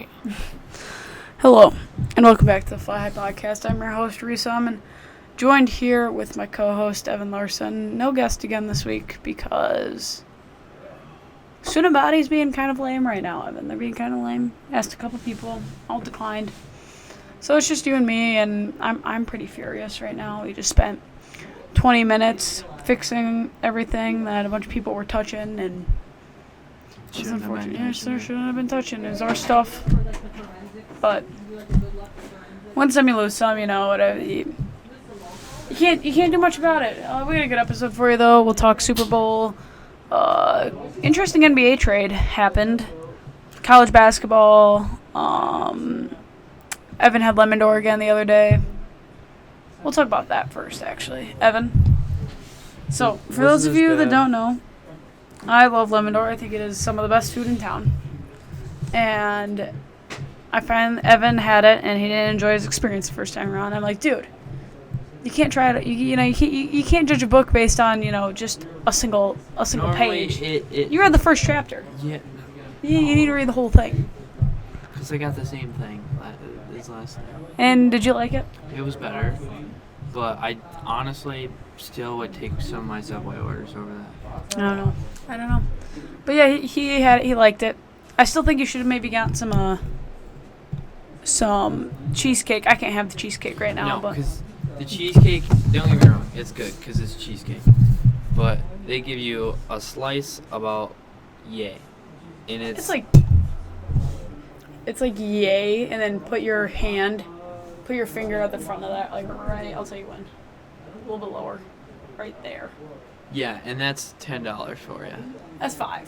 Alright. Hello, and welcome back to the Fly High Podcast. I'm your host, Reese Alman, joined here with my co-host, Evan Larson. No guest again this week because student body's being kind of lame right now, Evan. They're being kind of lame. Asked a couple people, all declined. So it's just you and me, and I'm pretty furious right now. We just spent 20 minutes fixing everything that a bunch of people were touching, and it's unfortunate. Yes, there shouldn't have been touching. It was our stuff. But win some, you lose some, whatever. You can't do much about it. We got a good episode for you, though. We'll talk Super Bowl. Interesting NBA trade happened. College basketball. Evan had Lemon Door again the other day. We'll talk about that first, actually. Evan. So, for those of you that don't know, I love Lemon Door. I think it is some of the best food in town. And I find Evan had it, and he didn't enjoy his experience the first time around. I'm like, dude, you can't try it. You can't judge a book based on just a single page. You read the first chapter. Yeah. You need to read the whole thing. Because I got the same thing this last time. And did you like it? It was better, but I honestly still would take some of my Subway orders over that. I don't know. But yeah, he had it. He liked it. I still think you should have maybe gotten some cheesecake. I can't have the cheesecake right now. No, because the cheesecake, don't get me wrong, it's good because it's cheesecake. But they give you a slice about yay. And it's like yay, and then put your finger at the front of that, like right, I'll tell you when. A little bit lower. Right there. Yeah, and that's $10 for you. That's $5.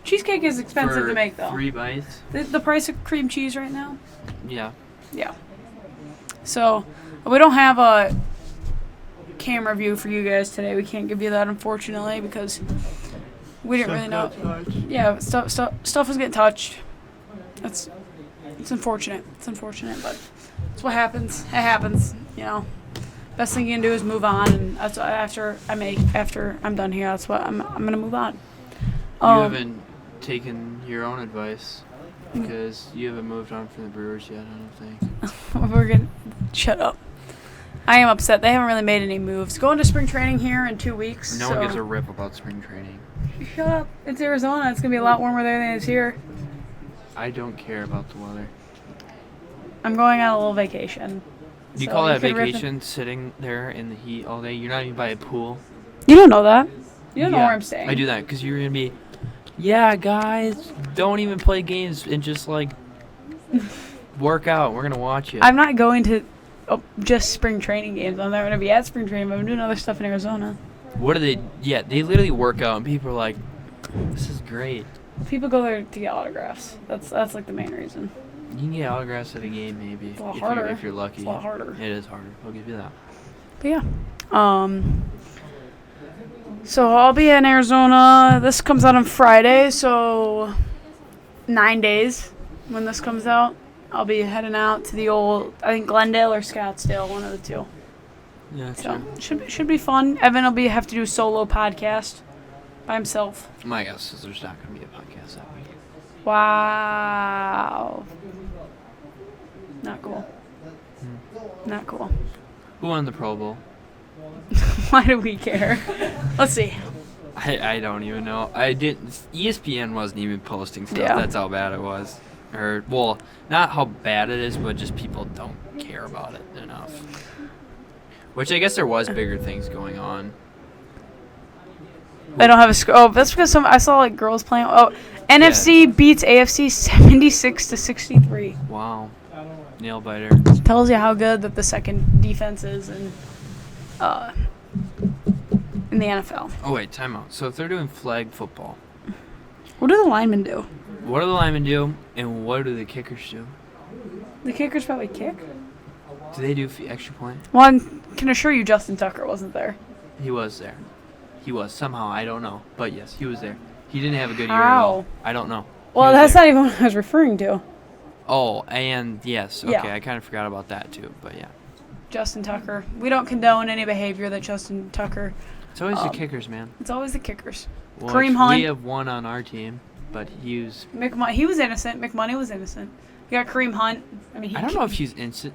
Cheesecake is expensive to make, though. 3 bites? The price of cream cheese right now? Yeah. Yeah. So, we don't have a camera view for you guys today. We can't give you that, unfortunately, because we didn't really know. Yeah, stuff was getting touched. It's unfortunate. It's unfortunate, but it's what happens. It happens, Best thing you can do is move on, and that's after I'm done here. That's what I'm gonna move on. You haven't taken your own advice because you haven't moved on from the Brewers yet. I don't think. We're gonna shut up. I am upset. They haven't really made any moves. Going to spring training here in 2 weeks. No one gives a rip about spring training. Shut up. It's Arizona. It's gonna be a lot warmer there than it is here. I don't care about the weather. I'm going on a little vacation. You So call that vacation sitting there in the heat all day? You're not even by a pool. You don't know that. You don't know where I'm staying. I do that because you're going to be, yeah, guys, don't even play games and just, work out. We're going to watch it. I'm not going to just spring training games. I'm not going to be at spring training, but I'm doing other stuff in Arizona. What are they? Yeah, they literally work out, and people are like, this is great. People go there to get autographs. That's the main reason. You can get autographs at a game, maybe. It's a lot harder. If you're lucky. It's a lot harder. It is harder. I'll give you that. But yeah. So I'll be in Arizona. This comes out on Friday, so 9 days when this comes out. I'll be heading out to the old, I think Glendale or Scottsdale, one of the two. Yeah, so should be fun. Evan will have to do a solo podcast by himself. My guess is there's not going to be a podcast that week. Wow. Not cool. Not cool. Who won the Pro Bowl? Why do we care? Let's see. I don't even know. ESPN wasn't even posting stuff. Yeah. That's how bad it was. Well, not how bad it is, but just people don't care about it enough. Which I guess there was bigger things going on. They don't have a score. Oh, that's because I saw girls playing. Oh, NFC beats AFC 76-63. Wow. Nail biter. Tells you how good that the second defense is in the NFL. Oh wait, timeout. So if they're doing flag football, What do the linemen do? what do the linemen do, and what do the kickers do? The kickers probably kick. Do they do extra point? Well, I can assure you Justin Tucker wasn't there. He was there. He was somehow. I don't know, but yes, he was there. He didn't have a good year How? at all. I don't know. Well, that's not even what I was referring to. Oh, and yes. Okay, Yeah. I kind of forgot about that too, but yeah. Justin Tucker. We don't condone any behavior that Justin Tucker. It's always the kickers, man. It's always the kickers. Well, Kareem Hunt. We have one on our team. but he was. He was innocent. McMoney was innocent. You got Kareem Hunt. I mean, I don't know if he's innocent.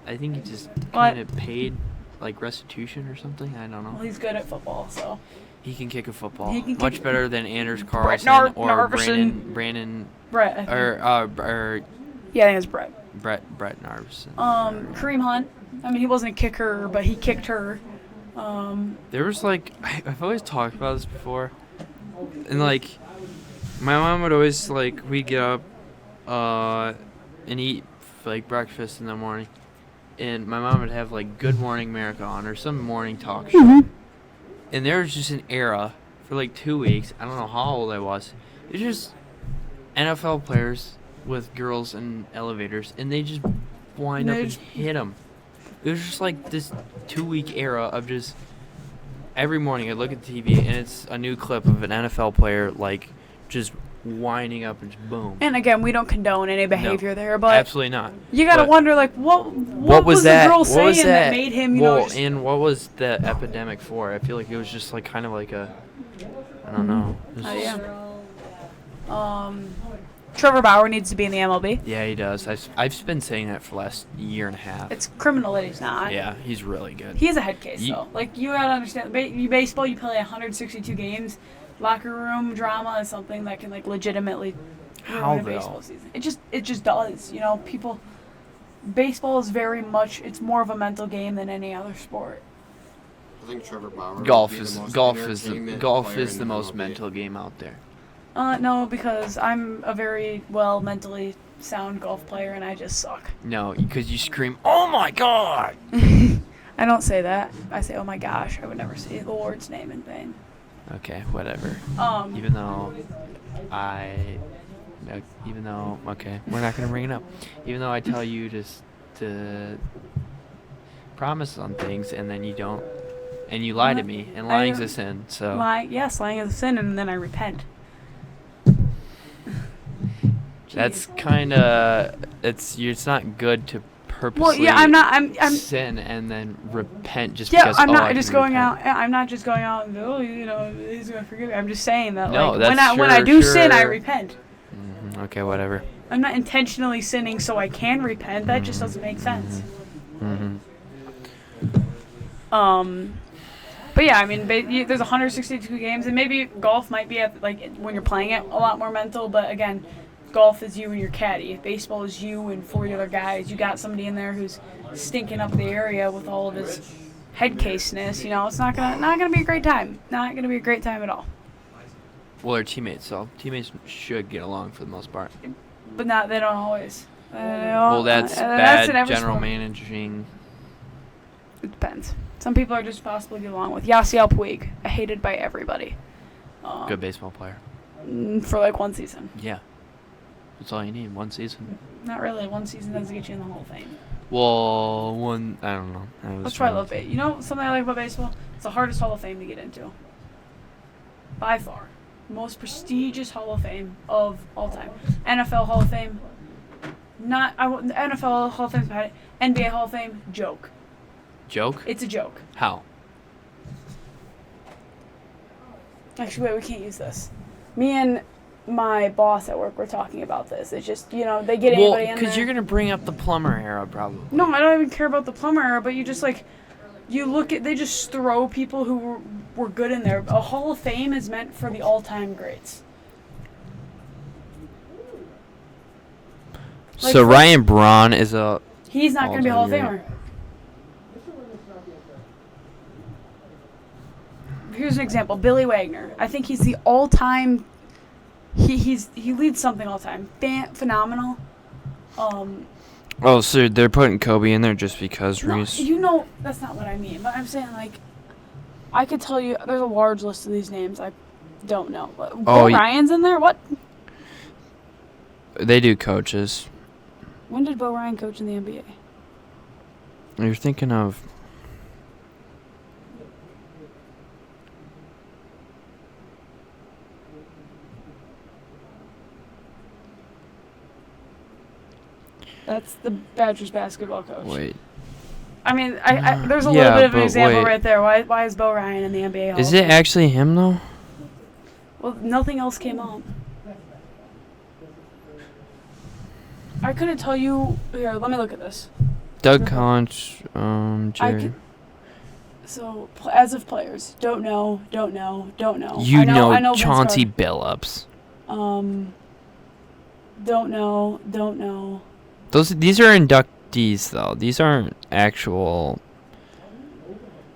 I think he just kind of paid like restitution or something. I don't know. Well, he's good at football, so. He can kick a football. He can Much kick better than Anders Carlson or Narveson. Brandon Brett. or Yeah, I think it's Brett. Brett Narveson. Kareem Hunt. I mean, he wasn't a kicker, but he kicked her. There was like I've always talked about this before, and like my mom would always like we'd get up and eat like breakfast in the morning, and my mom would have like Good Morning America on or some morning talk show. Mm-hmm. And there was just an era for like 2 weeks. I don't know how old I was. It was just NFL players with girls in elevators, and they just wind up and hit them. It was just like this 2-week era of just every morning I look at the TV and it's a new clip of an NFL player like just winding up and just boom. And again, we don't condone any behavior there, but Absolutely not. you gotta wonder like what was that? the girl What saying was that made him and what was the epidemic for? I feel like it was just like kind of like a I don't know. Trevor Bauer needs to be in the MLB. Yeah, he does. I've been saying that for the last year and a half. It's criminal that he's not. Yeah, he's really good. He has a head case though. Like you gotta understand, baseball you play 162 games. Locker room drama is something that can like legitimately ruin a baseball season. It just does. You know, baseball is very much. It's more of a mental game than any other sport. I think Trevor Bauer. Golf is the most mental game out there. No, because I'm a very mentally sound golf player and I just suck. No, because you scream, "Oh my God!" I don't say that. I say, "Oh my gosh!" I would never say the Lord's name in vain. Okay, whatever. Okay, we're not gonna bring it up. Even though I tell you to promise on things and then you don't, and you lie to me, and lying's a sin. So lying is a sin, and then I repent. That's kind of it's not good to purposely sin and then repent just because I'm not just going out and he's gonna forgive me. I'm just saying that when I do sin I repent. Mm-hmm. Okay, whatever. I'm not intentionally sinning so I can repent. That just doesn't make sense. Mm-hmm. But yeah, I mean, there's 162 games, and maybe golf might be when you're playing it a lot more mental. But again, golf is you and your caddy. Baseball is you and 40 other guys. You got somebody in there who's stinking up the area with all of his head caseness. You know, it's not gonna be a great time. Not gonna be a great time at all. Well, they're teammates, so teammates should get along for the most part. But they don't always. That's bad general managing. It depends. Some people are just impossible to get along with. Yasiel Puig, hated by everybody. Good baseball player. For like one season. Yeah. That's all you need, one season. Not really. One season doesn't get you in the Hall of Fame. Well, I don't know. That's why I love baseball. You know something I like about baseball? It's the hardest Hall of Fame to get into. By far. Most prestigious Hall of Fame of all time. NFL Hall of Fame. NFL Hall of Fame's about it. NBA Hall of Fame, joke. Joke? It's a joke. How? Actually, wait, we can't use this. Me and my boss at work were talking about this. It's just, they get anybody in there. Because you're going to bring up the Plummer era, probably. No, I don't even care about the Plummer era, but you just, they just throw people who were good in there. A Hall of Fame is meant for the all-time greats. So Ryan Braun is he's not going to be a Hall of Famer. Here's an example. Billy Wagner. I think he's the all-time. He leads something all time. Phenomenal. So they're putting Kobe in there just because Reese. That's not what I mean. But I'm saying I could tell you. There's a large list of these names. I don't know. Bo Ryan's in there. What? They do coaches. When did Bo Ryan coach in the NBA? You're thinking of. That's the Badgers basketball coach. Wait. I mean, there's a little bit of an example right there. Why is Bo Ryan in the NBA Hall Is it actually him, though? Well, nothing else came up. I couldn't tell you. Here, let me look at this. Doug Conch, Jerry. So, as of players, don't know. You I know Vince Chauncey Carter. Billups. Don't know. These are inductees though. These aren't actual.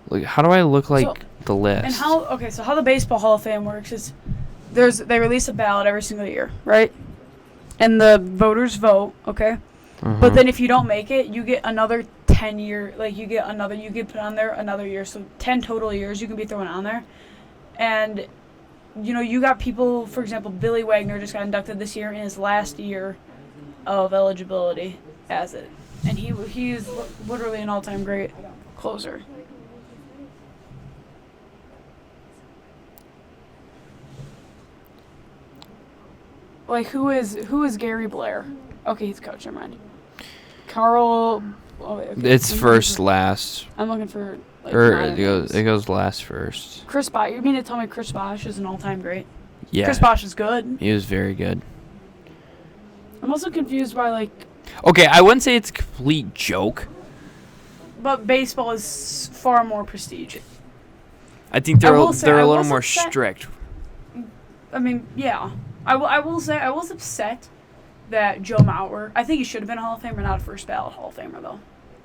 Like, how do I look like the list? And how the Baseball Hall of Fame works is they release a ballot every single year, right? And the voters vote, okay? But then if you don't make it, you get another 10-year, you get put on there another year. So 10 total years you can be thrown on there. And, you got people, for example, Billy Wagner just got inducted this year in his last year of eligibility as it. And he is literally an all-time great closer. Who is Gary Blair? Okay, he's coach, never mind. Carl. Oh, wait, okay. It's first, last. I'm looking for. It goes last first. Chris Bosh. You mean to tell me Chris Bosh is an all-time great? Yeah. Chris Bosh is good. He was very good. I'm also confused by Okay, I wouldn't say it's a complete joke. But baseball is far more prestige. I think they're a little was more upset. strict. I mean, yeah. I will say I was upset that Joe Mauer. I think he should have been a Hall of Famer, not a first ballot Hall of Famer though.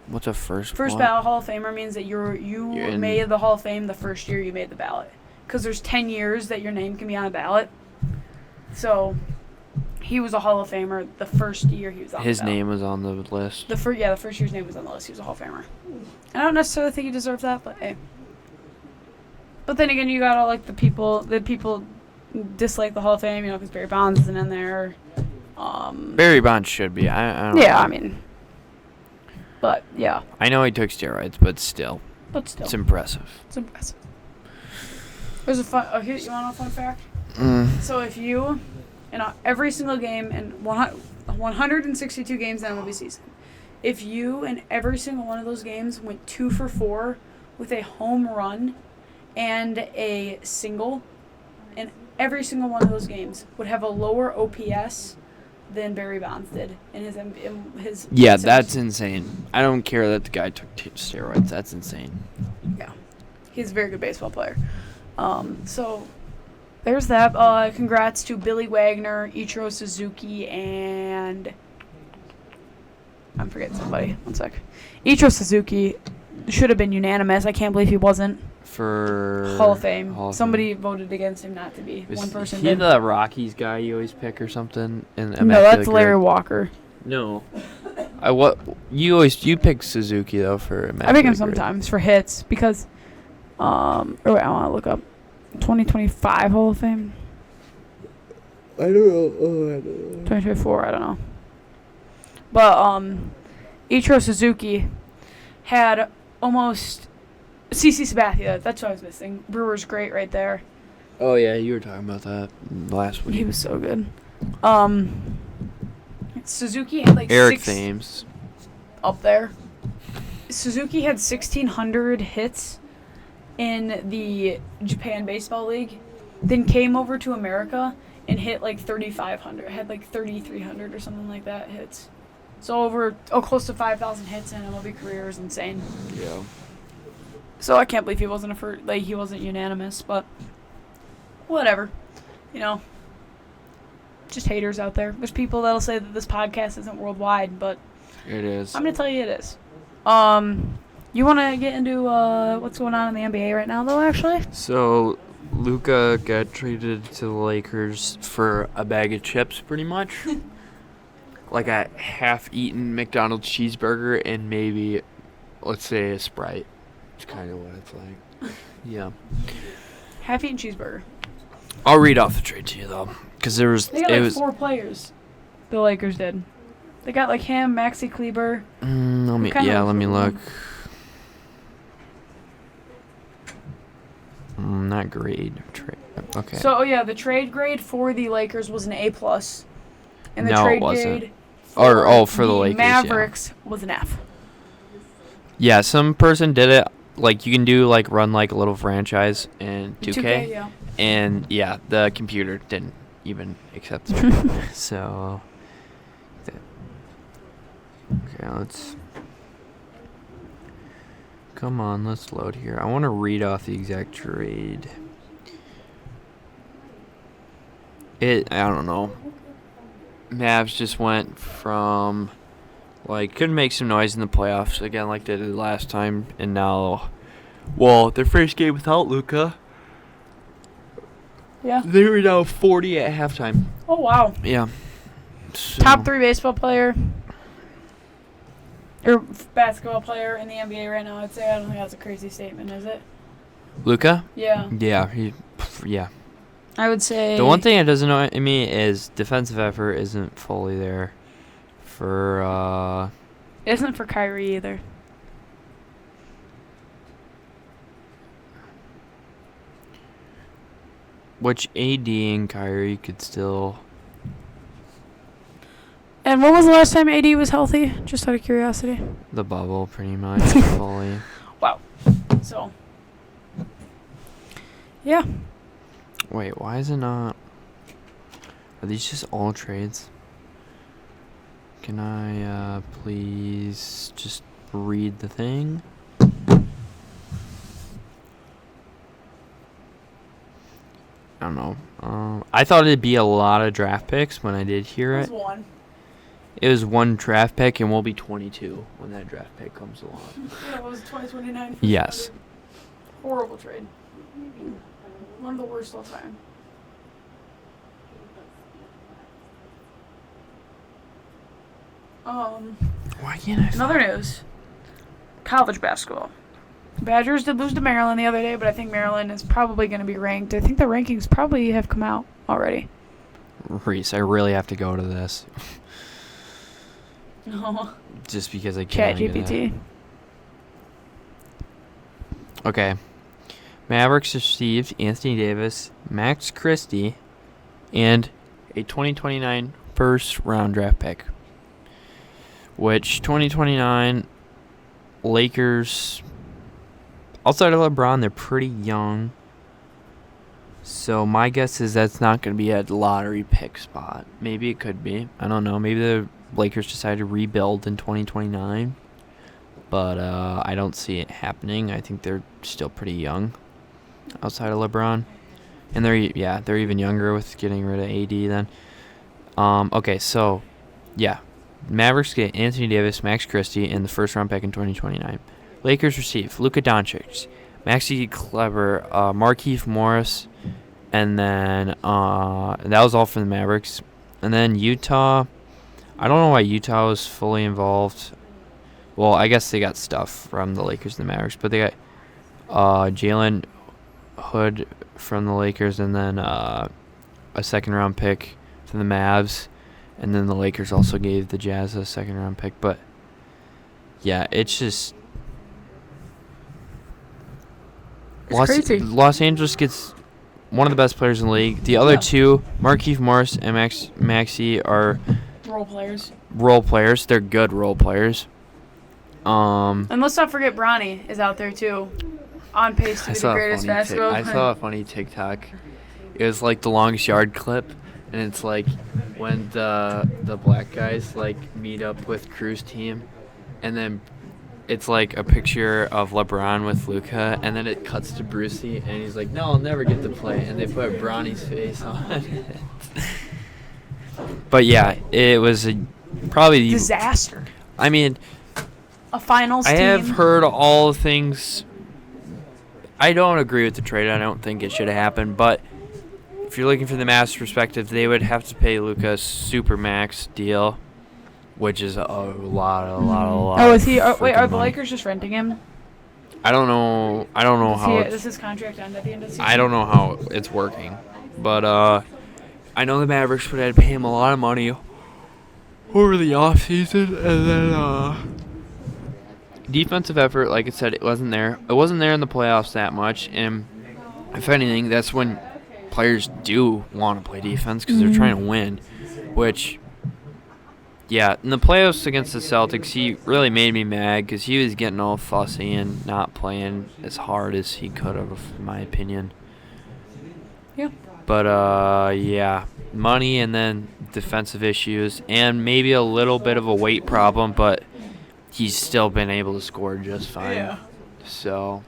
What's a first? First ballot Hall of Famer means that you in made the Hall of Fame the first year you made the ballot. Because there's 10 years that your name can be on a ballot. So, he was a Hall of Famer the first year he was on His the ballot. name was on the list. The first year's name was on the list. He was a Hall of Famer. I don't necessarily think he deserved that, but hey. But then again, you got all the people dislike the Hall of Fame, because Barry Bonds isn't in there. Barry Bonds should be. I don't know. I mean. But, yeah. I know he took steroids, but still. It's impressive. It's impressive. There's a fun. Here, you want a fun fact? So if you, in every single game in 162 games in the MLB season, if you in every single one of those games went 2 for 4 with a home run and a single, in every single one of those games would have a lower OPS than Barry Bonds did in his. Yeah, that's insane. I don't care that the guy took steroids. That's insane. Yeah, he's a very good baseball player. So there's that. Congrats to Billy Wagner, Ichiro Suzuki, and I'm forgetting somebody. One sec. Ichiro Suzuki should have been unanimous. I can't believe he wasn't. For Hall of Fame. Somebody voted against him not to be. One person he did. the Rockies guy you always pick or something? No, that's Larry Walker. No. You pick Suzuki though for Immaculate I pick him Grid. sometimes for hits because I want to look up 2025 Hall of Fame. I don't know. 2024, I don't know. But Ichiro Suzuki had almost CC Sabathia. That's what I was missing. Brewer's great right there. Oh yeah, you were talking about that last week. He was so good. Suzuki had Eric Thames up there. Suzuki had 1,600 hits in the Japan Baseball League, then came over to America and hit 3,500. Had 3,300 or something like that hits. So close to 5,000 hits in MLB career is insane. Yeah. So I can't believe he wasn't he wasn't unanimous, but whatever, Just haters out there. There's people that'll say that this podcast isn't worldwide, but It is. I'm gonna tell you it is. You want to get into what's going on in the NBA right now, though? Actually. So, Luka got traded to the Lakers for a bag of chips, pretty much. Like a half-eaten McDonald's cheeseburger and maybe, let's say, a Sprite. It's kind of what it's like. Yeah. Half-eaten cheeseburger. I'll read off the trade to you, though. Because They got 4 players. The Lakers did. They got him, Maxi Kleber. Let me look. Not grade. Trade. Okay. So, the trade grade for the Lakers was an A+. And the No, it trade wasn't. grade For the Lakers, Mavericks was an F. Yeah, some person did it like you can do like run like a little franchise in 2K, yeah. and yeah, the computer didn't even accept the trade. So okay, let's come on, let's load here. I want to read off the exact trade. I don't know. Mavs just went from like couldn't make some noise in the playoffs again like they did last time, and now, well, their first game without Luka, Yeah. they were down 40 at halftime. Oh, wow. Yeah. So, Top 3 baseball player or basketball player in the NBA right now, I'd say. I don't think that's a crazy statement, is it? Luka? Yeah. Yeah. I would say. The one thing that doesn't annoy me is defensive effort isn't fully there for It isn't for Kyrie either. which AD and Kyrie could still. And when was the last time AD was healthy? Just out of curiosity. The bubble, pretty much, fully. So. Yeah. Wait, why is it not? Are these just all trades? Can I please just read the thing? I don't know. I thought it'd be a lot of draft picks when I did hear it. One. It was one draft pick, and we'll be 22 when that draft pick comes along. Yeah, it was 2029. Yes. Horrible trade. One of the worst all time. Why can't I? Another news. College basketball. Badgers did lose to Maryland the other day, but I think Maryland is probably going to be ranked. I think the rankings probably have come out already. Reese, I really have to go to this. Oh. Just because I can't. ChatGPT. Okay. Mavericks received Anthony Davis, Max Christie, and a 2029 first-round draft pick. Which 2029 Lakers, outside of LeBron, they're pretty young. So my guess is that's not going to be a lottery pick spot. Maybe it could be. I don't know. Maybe the Lakers decide to rebuild in 2029. But I don't see it happening. I think they're still pretty young outside of LeBron. And they're even younger with getting rid of AD then. Okay, so, yeah. Mavericks get Anthony Davis, Max Christie, and the first-round pick in 2029. Lakers receive Luka Doncic, Maxi Kleber, Markieff Morris, and then that was all for the Mavericks. And then Utah, I don't know why Utah was fully involved. Well, I guess they got stuff from the Lakers and the Mavericks, but they got Jalen Hood from the Lakers, and then a second-round pick from the Mavs. And then the Lakers also gave the Jazz a second-round pick. But, yeah, it's just... crazy. Los Angeles gets one of the best players in the league. The other two, Markieff Morris and Maxey, are... Role players. Role players. They're good role players. And let's not forget Bronny is out there, too. On pace to be the greatest basketball I saw a funny TikTok. It was like the longest yard clip. And it's like when the black guys like meet up with Crew's team, and then it's like a picture of LeBron with Luka, and then it cuts to Brucey, and he's like, "No, I'll never get to play," and they put Bronny's face on it. But yeah, it was probably disaster. I mean, a finals team. I have heard all things. I don't agree with the trade. I don't think it should have happened, but. If you're looking from the Mavs' perspective, they would have to pay Luka a super max deal, which is a lot. Oh, is he? Wait, are the Lakers just renting him? I don't know. How. Does his contract end at the end of the season? I don't know how it's working, but I know the Mavericks would have to pay him a lot of money over the offseason, and then defensive effort, like I said, it wasn't there. It wasn't there in the playoffs that much, and if anything, that's when players do want to play defense because they're trying to win, which Yeah, in the playoffs against the Celtics, he really made me mad because he was getting all fussy and not playing as hard as he could have, in my opinion. Yeah. But, yeah, money and then defensive issues and maybe a little bit of a weight problem, but he's still been able to score just fine. Yeah. So,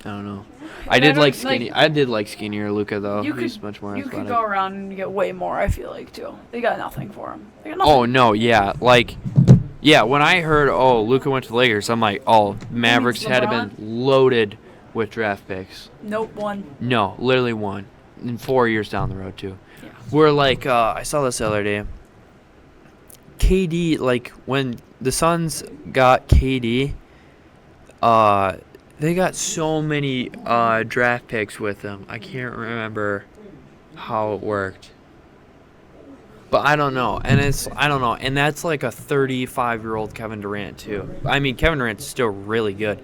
I don't know. And I did like don't- I did like skinnier Luka though. You He's could- much more You athletic. could go around and get way more, I feel like, too. They got nothing for him. They got nothing. Oh no, yeah, when I heard Luka went to the Lakers, I'm like, Mavericks had to been loaded with draft picks. Nope, one. No, literally one, in 4 years down the road too. Yeah. We're like, I saw this the other day. KD, like when the Suns got KD, they got so many draft picks with them. I can't remember how it worked. But I don't know. And that's like a 35-year-old Kevin Durant too. I mean, Kevin Durant's still really good.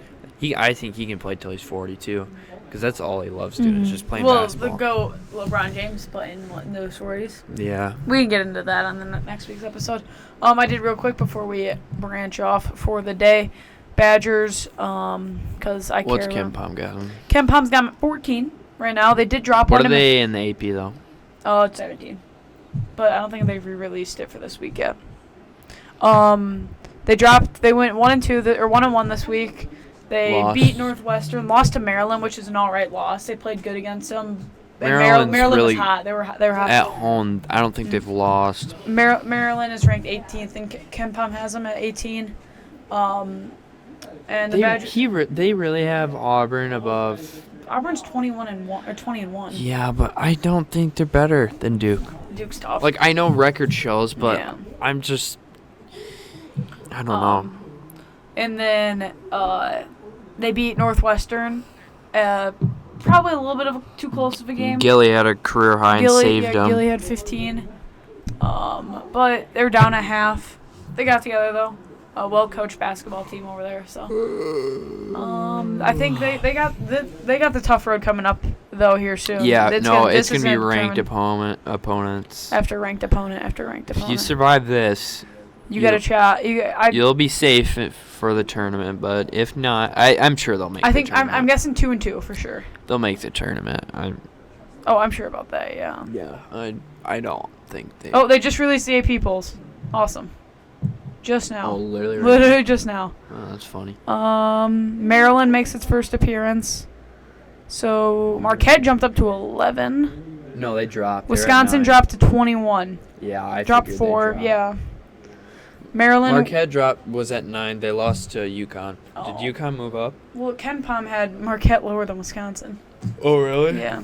I think he can play till he's 42 because that's all he loves doing is just playing basketball. The GOAT LeBron James playing in those stories. Yeah. We can get into that on the next week's episode. I did real quick before we branch off for the day. Badgers, because I What's care. Ken Pom got him? Ken Palm's got 14 right now. They did drop What one. are they in the AP though? Oh, it's 17. But I don't think they've re-released it for this week yet. They went 1-2 or 1-1 this week. They Lost. beat Northwestern, lost to Maryland, which is an all right loss. They played good against them. And Maryland's Maryland really was hot. They were hot. At home, I don't think they've lost. Maryland is ranked 18th, and Ken Palm has them at 18. And the Badgers. They really have Auburn above. Auburn's 21-1 or 20-1. Yeah, but I don't think they're better than Duke. Duke's tough. Like I know record shows, but Yeah. I'm just I don't know. And then they beat Northwestern. Probably a little bit of too close of a game. Gilly had a career high and saved him. Gilly had 15. But they were down at half. They got together though. A well-coached basketball team over there. So I think they got the tough road coming up though here soon. Yeah, This it's is gonna be ranked determine opponents. after ranked opponent after ranked If you opponent. survive this, You got a shot. you'll be safe for the tournament. But if not, I'm sure they'll make. I the think I'm tournament. guessing 2-2 for sure. They'll make the tournament. I'm sure about that. Yeah. Yeah, I don't think they. Oh, they just released the AP polls. Awesome. Just now. Literally. Right Literally just now. now. Oh, that's funny. Maryland makes its first appearance. So Marquette jumped up to 11. No, they dropped. Wisconsin dropped to 21. Yeah, I Dropped figured 4. they dropped. Yeah. Maryland. Marquette was at 9. They lost to UConn. Oh. Did UConn move up? Well, Ken Palm had Marquette lower than Wisconsin. Oh, really? Yeah.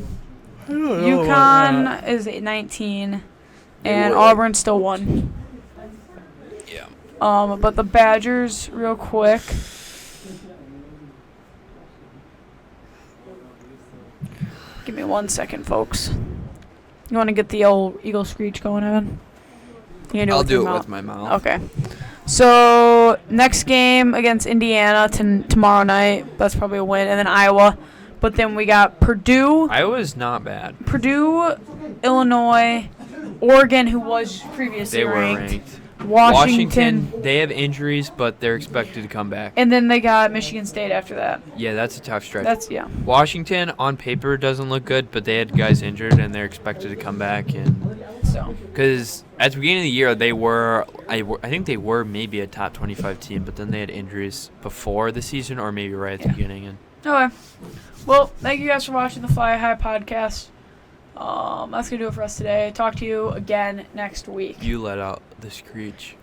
I don't know about UConn is at 19, and were. Auburn still 1. Yeah. But the Badgers, real quick. Give me 1 second, folks. You want to get the old Eagle Screech going, Evan? You gonna I'll with your do it mouth? with my mouth. Okay. So, next game against Indiana tomorrow night. That's probably a win. And then Iowa. But then we got Purdue, Iowa's not bad. Illinois, Oregon, who was previously They were ranked. ranked. Washington. They have injuries, but they're expected to come back. And then they got Michigan State after that. Yeah, that's a tough stretch. Yeah. Washington, on paper, doesn't look good, but they had guys injured, and they're expected to come back. And So, because at the beginning of the year, they were, I think they were maybe a top 25 team, but then they had injuries before the season, or maybe right at the beginning. And okay. Well, thank you guys for watching the Fly High podcast. That's going to do it for us today. Talk to you again next week. you let out the screech.